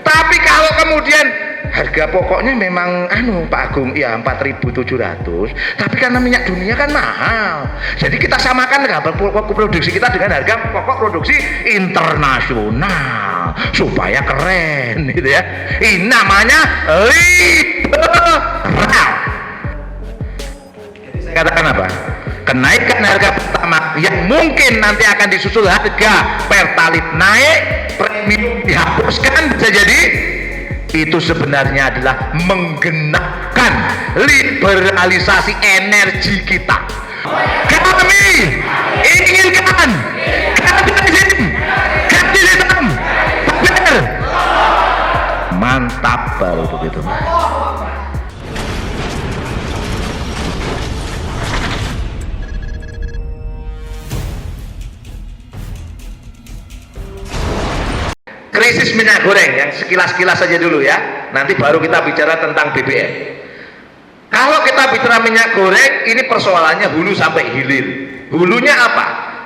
Tapi kalau kemudian harga pokoknya memang Pak Agung ya 4.700, tapi karena minyak dunia kan mahal, jadi kita samakan harga pokok produksi kita dengan harga pokok produksi internasional supaya keren gitu ya. Ini namanya liberal. Jadi saya katakan apa? Kenaikan harga pertama yang mungkin nanti akan disusul harga pertalit naik, premium dihapuskan, bisa jadi itu sebenarnya adalah menggenapkan liberalisasi energi kita. Kami inginkan kapitalisme benar, mantap baru begitu. Krisis minyak goreng yang sekilas-kilas saja dulu ya, nanti baru kita bicara tentang BBM. Kalau kita bicara minyak goreng, ini persoalannya hulu sampai hilir. Hulunya apa?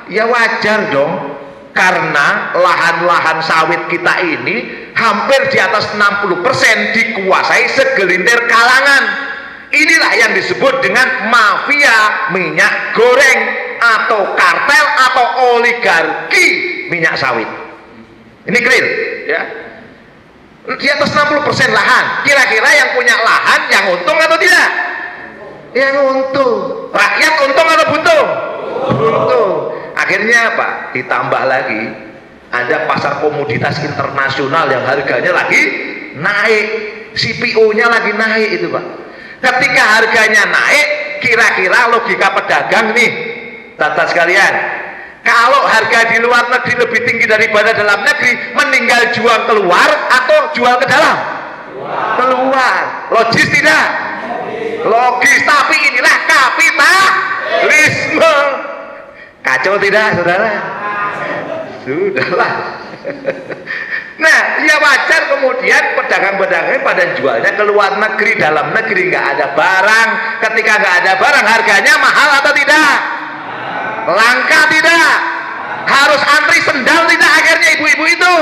Ya wajar dong, karena lahan-lahan sawit kita ini hampir di atas 60% dikuasai segelintir kalangan. Inilah yang disebut dengan mafia minyak goreng atau kartel atau oligarki minyak sawit. Ini clear ya. Di atas 60% lahan. Kira-kira yang punya lahan yang untung atau tidak? Yang untung. Rakyat untung atau buntung? Buntung. Akhirnya apa? Ditambah lagi ada pasar komoditas internasional yang harganya lagi naik, CPO-nya lagi naik itu Pak. Ketika harganya naik, kira-kira logika pedagang nih, tata sekalian, kalau harga di luar negeri lebih tinggi daripada dalam negeri, meninggal jual keluar atau jual ke dalam? Keluar. Logis tidak? Logis, tapi inilah kapitalisme. Kacau tidak, saudara? Sudahlah. Nah, ya wajar kemudian pedagang-pedagang pada jualnya ke luar negeri, dalam negeri nggak ada barang. Ketika nggak ada barang, harganya mahal atau tidak? Langka tidak? Harus antri sendal tidak akhirnya ibu-ibu itu?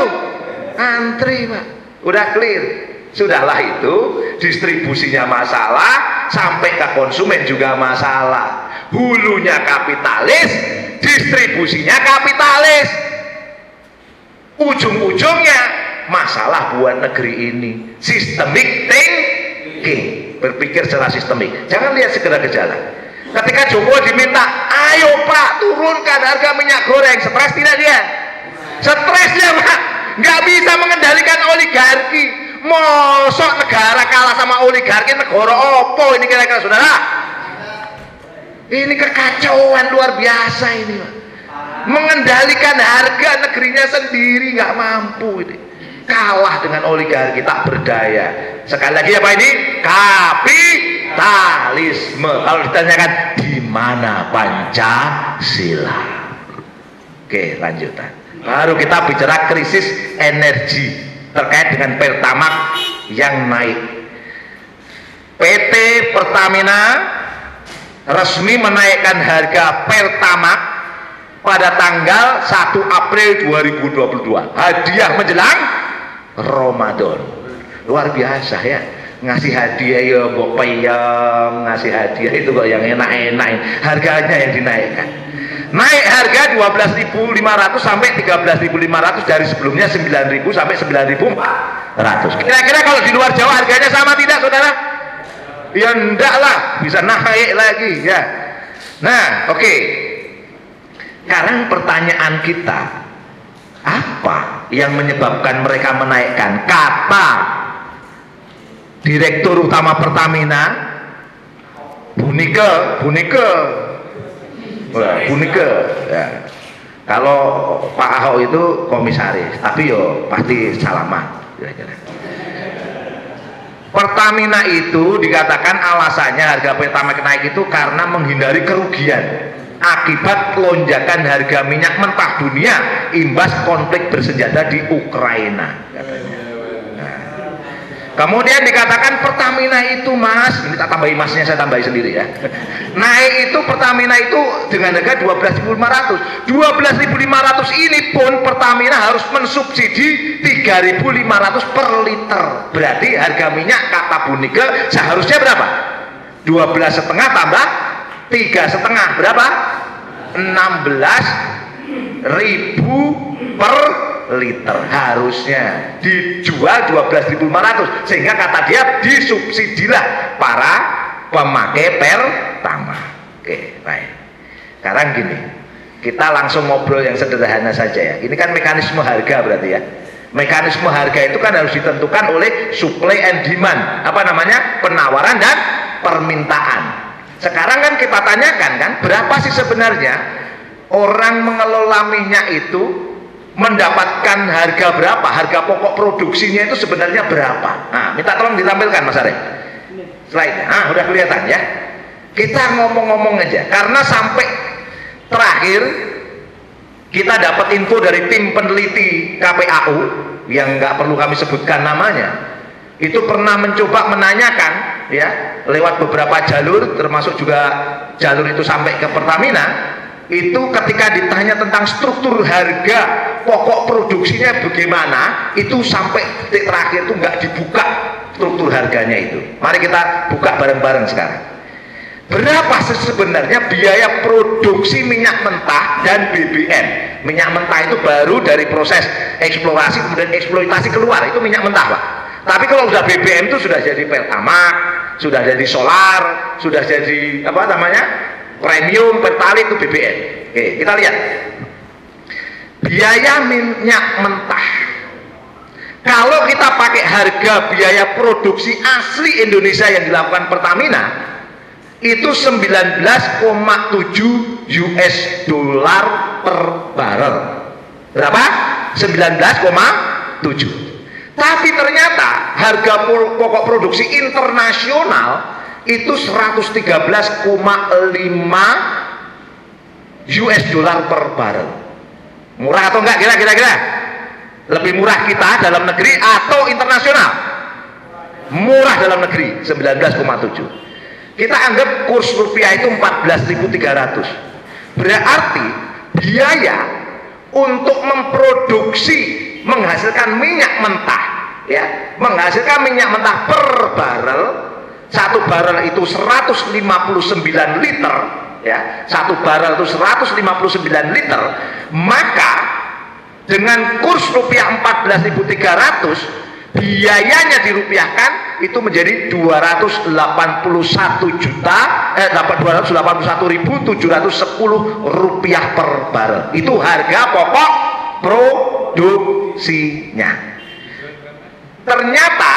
Antri Pak. Udah clear. Sudahlah itu, distribusinya masalah, sampai ke konsumen juga masalah. Hulunya kapitalis, distribusinya kapitalis. Ujung-ujungnya masalah buat negeri ini. Systemic thinking, berpikir secara sistemik. Jangan lihat segera gejala. Ketika Jokowi diminta, ayo Pak turunkan harga minyak goreng, stres tidak dia? Stres dia Pak, nggak bisa mengendalikan oligarki. Mosok negara kalah sama oligarki, negara opo ini kira-kira saudara? Ini kekacauan luar biasa ini Pak. Mengendalikan harga negerinya sendiri nggak mampu ini. Kalah dengan oligarki, tak berdaya. Sekali lagi apa ini? Kapitalisme. Kalau ditanyakan di mana Pancasila? Oke, lanjutan. Baru kita bicara krisis energi terkait dengan Pertamax yang naik. PT Pertamina resmi menaikkan harga Pertamax pada tanggal 1 April 2022. Hadiah menjelang Ramadan. Luar biasa ya, ngasih hadiah ya mbok peyem, ngasih hadiah itu kok yang enak-enak. Harganya yang dinaikkan. Naik harga 12.500 sampai 13.500 dari sebelumnya 9.000 sampai 9.400. Kira-kira kalau di luar Jawa harganya sama tidak saudara? Ya enggak lah, bisa naik lagi ya. Nah, oke. Sekarang pertanyaan kita, apa yang menyebabkan mereka menaikkan? Kata Direktur Utama Pertamina, Bunike ya. Kalau Pak Ahok itu komisaris, tapi yo pasti salaman kira-kira. Pertamina itu dikatakan alasannya harga Pertamax naik itu karena menghindari kerugian akibat lonjakan harga minyak mentah dunia imbas konflik bersenjata di Ukraina katanya. Nah, Kemudian dikatakan Pertamina itu mas, ini tak tambahin masnya, saya tambahin sendiri ya. Naik itu Pertamina itu dengan harga 12.500. 12.500 ini pun Pertamina harus mensubsidi 3.500 per liter. Berarti harga minyak kata Bu Nike seharusnya berapa? 12,5 tambah 3,5 berapa? 16.000 per liter, harusnya dijual 12.500, sehingga kata dia disubsidilah para pemakai Pertama. Oke, baik. Sekarang gini, kita langsung ngobrol yang sederhana saja ya. Ini kan mekanisme harga berarti ya. Mekanisme harga itu kan harus ditentukan oleh supply and demand, apa namanya, penawaran dan permintaan. Sekarang kan kita tanyakan kan, berapa sih sebenarnya orang mengelola minyak itu mendapatkan harga berapa, harga pokok produksinya itu sebenarnya berapa. Nah, minta tolong ditampilkan Mas Arif slide-nya. Udah kelihatan ya. Kita ngomong-ngomong aja, karena sampai terakhir kita dapat info dari tim peneliti KPAU yang nggak perlu kami sebutkan namanya, itu pernah mencoba menanyakan ya lewat beberapa jalur, termasuk juga jalur itu sampai ke Pertamina. Itu ketika ditanya tentang struktur harga pokok produksinya bagaimana, itu sampai titik terakhir itu nggak dibuka struktur harganya itu. Mari kita buka bareng-bareng sekarang. Berapa sebenarnya biaya produksi minyak mentah dan BBM? Minyak mentah itu baru dari proses eksplorasi kemudian eksploitasi keluar, itu minyak mentah Pak. Tapi kalau sudah BBM itu sudah jadi Pertamax, sudah jadi solar, sudah jadi apa namanya, premium, pertalite, itu BBM. Oke, kita lihat biaya minyak mentah. Kalau kita pakai harga biaya produksi asli Indonesia yang dilakukan Pertamina, itu 19,7 US dollar per barrel. Berapa? 19,7. Tapi ternyata harga pokok produksi internasional itu 113,5 US dollar per barrel. Murah atau enggak kira-kira? Lebih murah kita dalam negeri atau internasional? Murah dalam negeri, 19,7. Kita anggap kurs rupiah itu 14.300. Berarti biaya untuk memproduksi, menghasilkan minyak mentah ya, menghasilkan minyak mentah per barrel, satu barrel itu 159 liter ya, satu barrel itu 159 liter, maka dengan kurs rupiah 14.300 biayanya dirupiahkan itu menjadi 281.710 rupiah per barrel. Itu harga pokok produksinya. Ternyata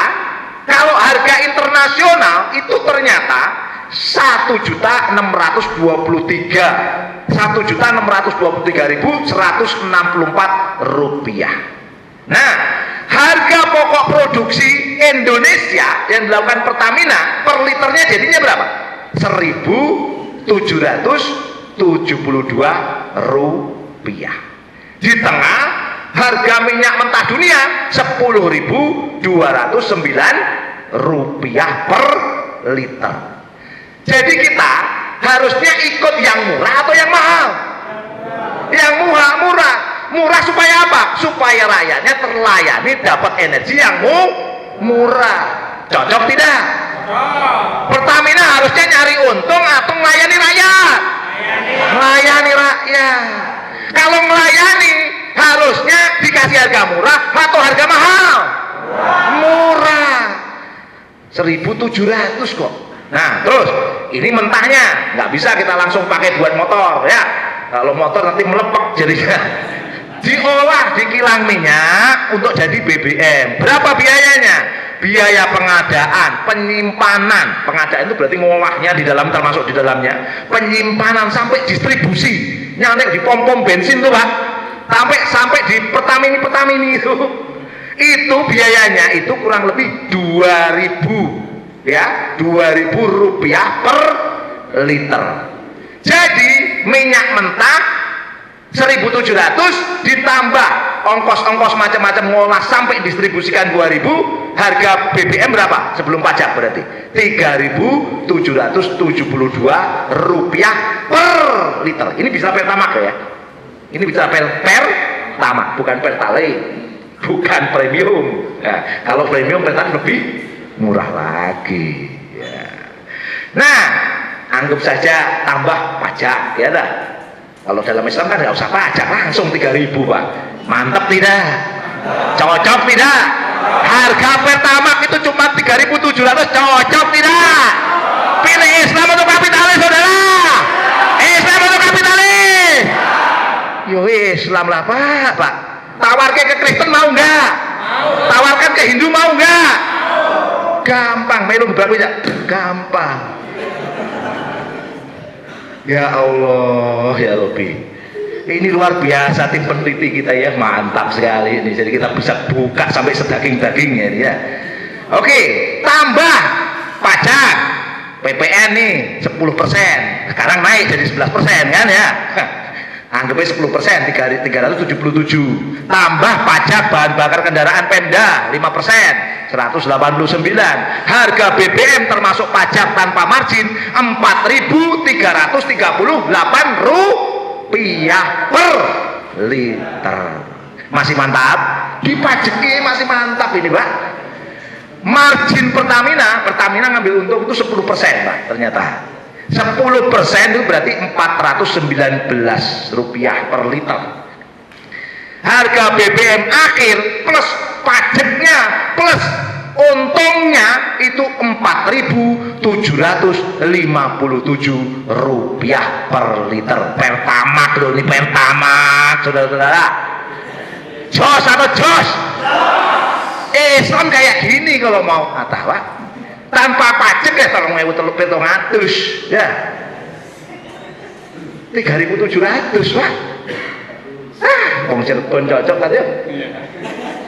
kalau harga internasional itu ternyata 1.623.164 rupiah. Nah, harga pokok produksi Indonesia yang dilakukan Pertamina per liternya jadinya berapa? 1.772 rupiah. Di tengah harga minyak mentah dunia 10.209 rupiah per liter. Jadi kita harusnya ikut yang murah atau yang mahal? Yang murah. Murah supaya apa? Supaya rakyatnya terlayani, dapat energi yang murah. Cocok tidak? Pertamina harusnya nyari untung atau melayani rakyat? Melayani rakyat. Kalau melayani harusnya dikasih harga murah atau harga mahal? Murah. 1.700 kok. Nah, terus ini mentahnya nggak bisa kita langsung pakai buat motor ya. Kalau motor nanti melepek jadinya. Diolah di kilang minyak untuk jadi BBM. Berapa biayanya? Biaya pengadaan, penyimpanan. Pengadaan itu berarti ngolahnya di dalam, termasuk di dalamnya. Penyimpanan sampai distribusi. Nyampe di pom-pom bensin tuh Pak. Sampai di Pertamini itu. Itu biayanya itu kurang lebih 2.000 ya, 2.000 rupiah per liter. Jadi minyak mentah 1.700 ditambah ongkos-ongkos macam-macam ngolah sampai distribusikan 2.000, Harga BBM berapa sebelum pajak berarti? Rp3.772 per liter. Ini bisa Pertamax ya. Ini bisa Pertamax, bukan Pertalite, bukan premium. Nah, kalau premium Pertamax lebih murah lagi. Ya. Nah, anggap saja tambah pajak, ya dah. Kalau dalam Islam kan nggak usah pajak, langsung 3.000 Pak. Mantap tidak? Cocok tidak? Harga Pertamax itu cuma 3.700, cocok tidak? Pilih Islam atau kapitalis saudara? Islam atau kapitalis? Yo Islam lah Pak. Tawarkan ke Kristen mau nggak? Tawarkan ke Hindu mau nggak? Gampang, melu berapa? Gampang. Ya Allah, ya Rabbi. Ini luar biasa tim peneliti kita ya, mantap sekali ini. Jadi kita bisa buka sampai sedaging-dagingnya ini ya. Oke, tambah pajak PPN nih 10%. Sekarang naik jadi 11% kan ya. Anggapnya 10%, 377. Tambah pajak bahan bakar kendaraan Pemda 5%, 189. Harga BBM termasuk pajak tanpa margin Rp4.338 per liter. Masih mantap? Dipajeki masih mantap ini Pak. Margin Pertamina ngambil untung itu 10% Pak ternyata. 10% itu berarti Rp419 per liter. Harga BBM akhir plus pajaknya plus untungnya itu Rp4.757 per liter. Pertamax loh, ini Pertamax saudara-saudara. Jos atau jos? Islam kayak gini kalau mau kata Pak. Tanpa pajak ya 3.700 ya. 3.700 Pak. Orang Cirebon cocok kan ya?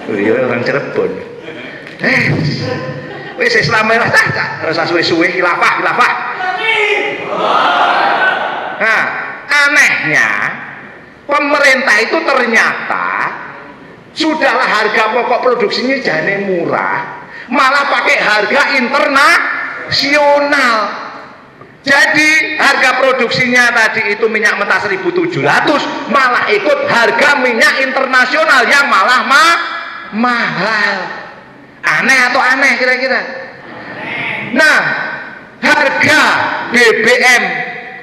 Iya orang Cirebon. Wis Islam merah rasa suwe-suwe khilafah. Nah, anehnya pemerintah itu ternyata sudahlah harga pokok produksinya jane murah, malah pakai harga internasional. Jadi harga produksinya tadi itu minyak mentah 1.700, malah ikut harga minyak internasional yang malah mahal. Aneh atau aneh kira-kira? Nah, harga BBM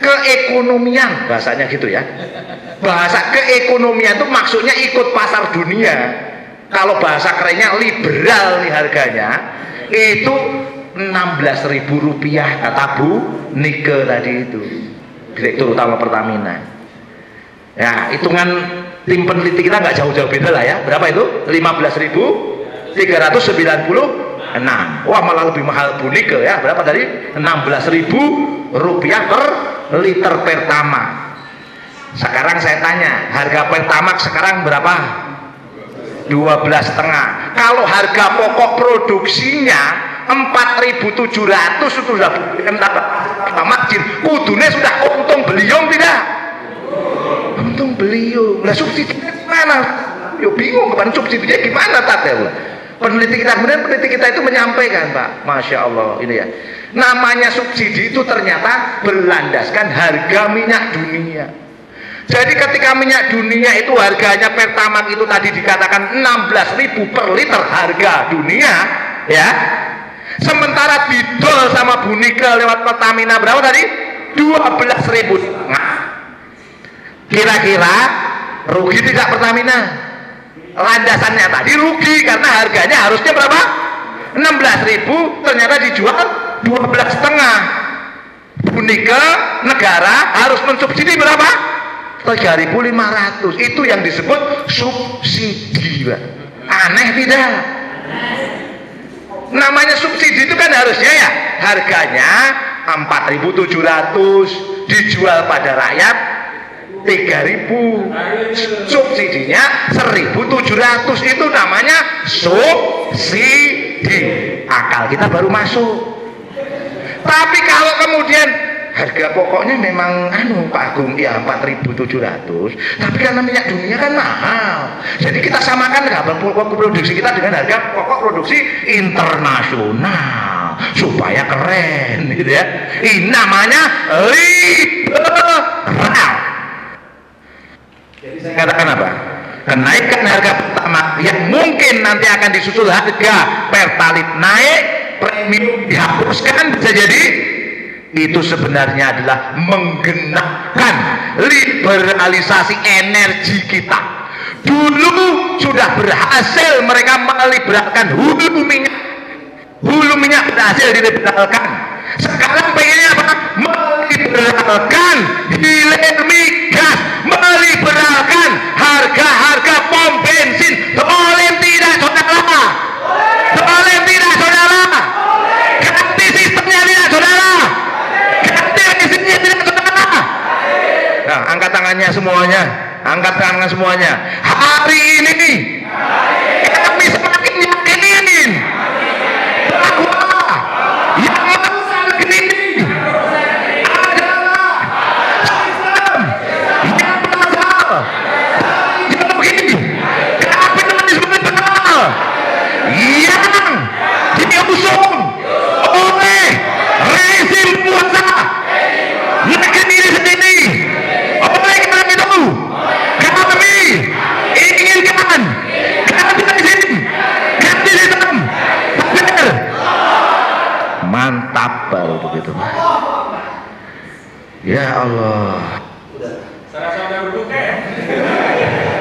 keekonomian, bahasanya gitu ya. Bahasa keekonomian itu maksudnya ikut pasar dunia. Kalau bahasa kerennya liberal nih harganya, itu Rp16.000 kata Bu Nike tadi itu, Direktur Utama Pertamina. Ya, hitungan tim peneliti kita nggak jauh-jauh beda lah ya. Berapa itu? 15.396. Wah, malah lebih mahal Bu Nike ya. Berapa tadi? Rp16.000 per liter Pertamax. Sekarang saya tanya, harga Pertamax sekarang berapa? 12,5. Kalau harga pokok produksinya 4.700 itu sudah margin, kudune sudah untung beliung tidak? Untung beliung. Nah subsidinya gimana? Yo bingung kapan subsidinya gimana tadi? Peneliti kita itu menyampaikan Pak, Masya Allah ini ya. Namanya subsidi itu ternyata berlandaskan harga minyak dunia. Jadi ketika minyak dunia itu harganya Pertamax itu tadi dikatakan 16.000 per liter harga dunia ya. Sementara didol sama Bu Nike lewat Pertamina berapa tadi? 12.500. Kira-kira rugi tidak Pertamina? Landasannya tadi rugi karena harganya harusnya berapa? 16.000, ternyata dijual 12,5. Bu Nike negara harus mensubsidi berapa? 3.500. Itu yang disebut subsidi Pak. Aneh tidak? Namanya subsidi itu kan harusnya ya harganya 4.700 dijual pada rakyat 3.000, subsidinya 1.700, itu namanya subsidi. Akal kita baru masuk. Tapi kalau kemudian harga pokoknya memang Pak Agung ya 4.700, tapi karena minyak dunia kan mahal, jadi kita samakan harga pokok produksi kita dengan harga pokok produksi internasional supaya keren gitu ya. Ini namanya liberal. Jadi saya katakan apa? Kenaikan harga pertama yang mungkin nanti akan disusul harga pertalit naik, premium dihapuskan, bisa jadi itu sebenarnya adalah menggenapkan liberalisasi energi kita. Dulu sudah berhasil mereka meliberalkan hulu minyak berhasil diliberalkan. Sekarang pengennya apa? Meliberalkan hilir migas, meliberalkan harga-harga pom bensin. Boleh tidak saudara? Boleh tidak saudara? Ganti sistemnya tidak saudara? Ganti mesinnya tidak saudara? Nah, angkat tangannya semuanya, angkat tangan semuanya. Hari ini kami semakin yakinin bahwa yang merusak ini adalah sistem yang berasal ideologi kapitalisme liberal yang diusung oleh rezim penguasa negeri ini sendiri. Oleh karena itu kami inginkan kapitalisme benar. Mantap baru begitu. Ya Allah. Saya sudah berdua.